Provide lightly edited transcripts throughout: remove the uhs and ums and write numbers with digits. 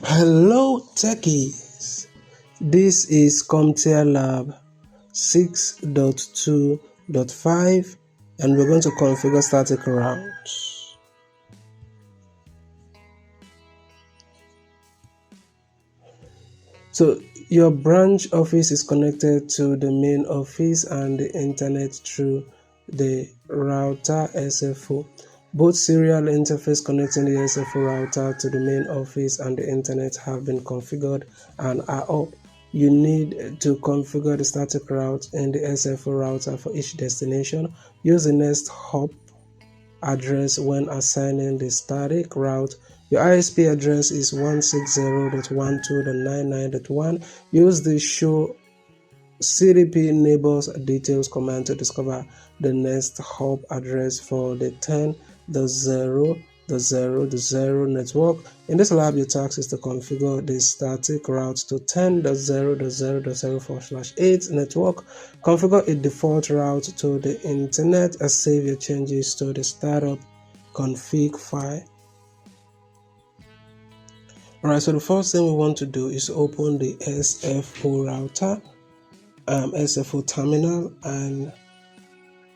Hello techies, this is CompTIA Lab 6.2.5 and we're going to configure static routes. So your branch office is connected to the main office and the internet through the router SFO. Both serial interface connecting the SFO router to the main office and the internet have been configured and are up. You need to configure the static route in the SFO router for each destination. Use the next hop address when assigning the static route. Your ISP address is 160.12.99.1. Use the show CDP neighbors details command to discover the next hop address for the 10.0.0.0 network. In this lab, your task is to configure the static route to 10.0.0.0/8 network. Configure a default route to the internet and save your changes to the startup config file. Alright, so the first thing we want to do is open the SFO router, SFO terminal, and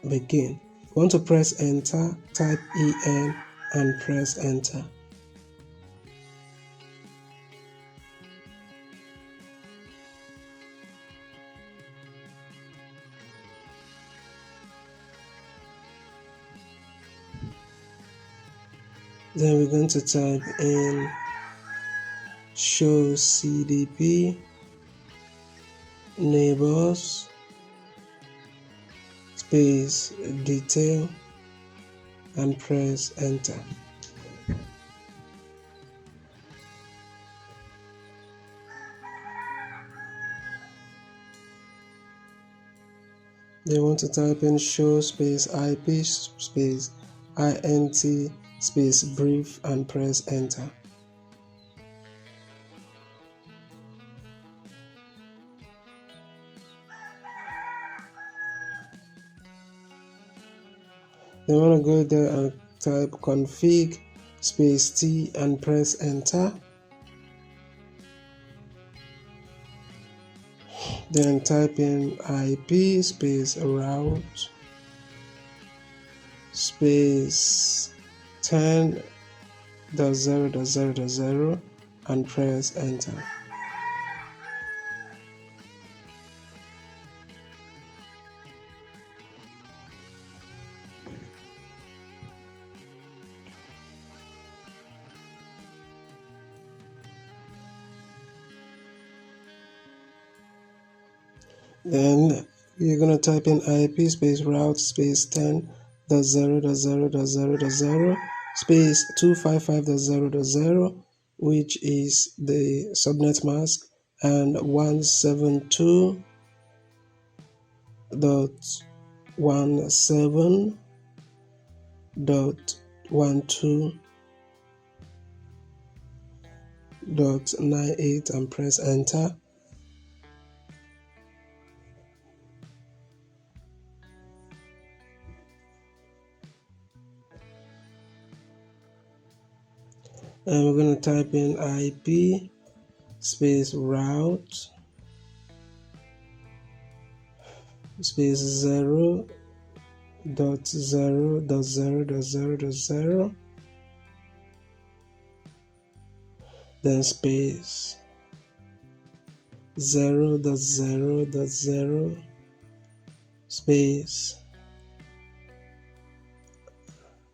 begin. You want to press enter, type EN and press enter. Then we're going to type in show CDP neighbors space detail and press enter. They want to type in show space IP space INT space brief and press enter. They want to go there and type config space T and press enter. Then type in IP space route space 10.0.0.0 and press enter. Then you're going to type in IP space route space 10.0.0.0.0 space 255.0.0, which is the subnet mask, and 172.17.12.98 and press enter. And we're going to type in IP space route space 0.0.0.0.0, then space 0.0.0 space,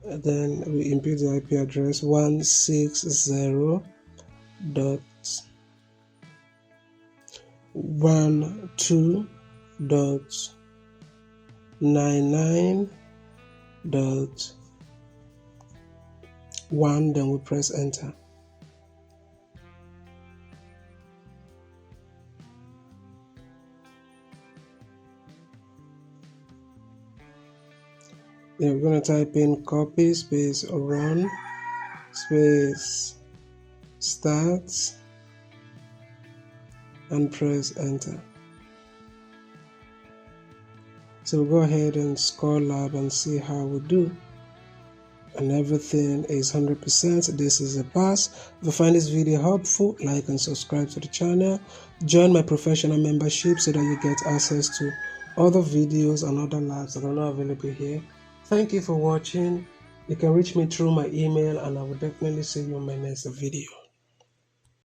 and then we input the IP address 160.12.99.1, then we press enter. Then we're going to type in copy space run space start and press enter. So we'll go ahead and score lab and see how we do. and everything is 100%, this is a pass. If you find this video helpful, like and subscribe to the channel. Join my professional membership so that you get access to other videos and other labs that are not available here. Thank you for watching. You can reach me through my email, and I will definitely see you in my next video.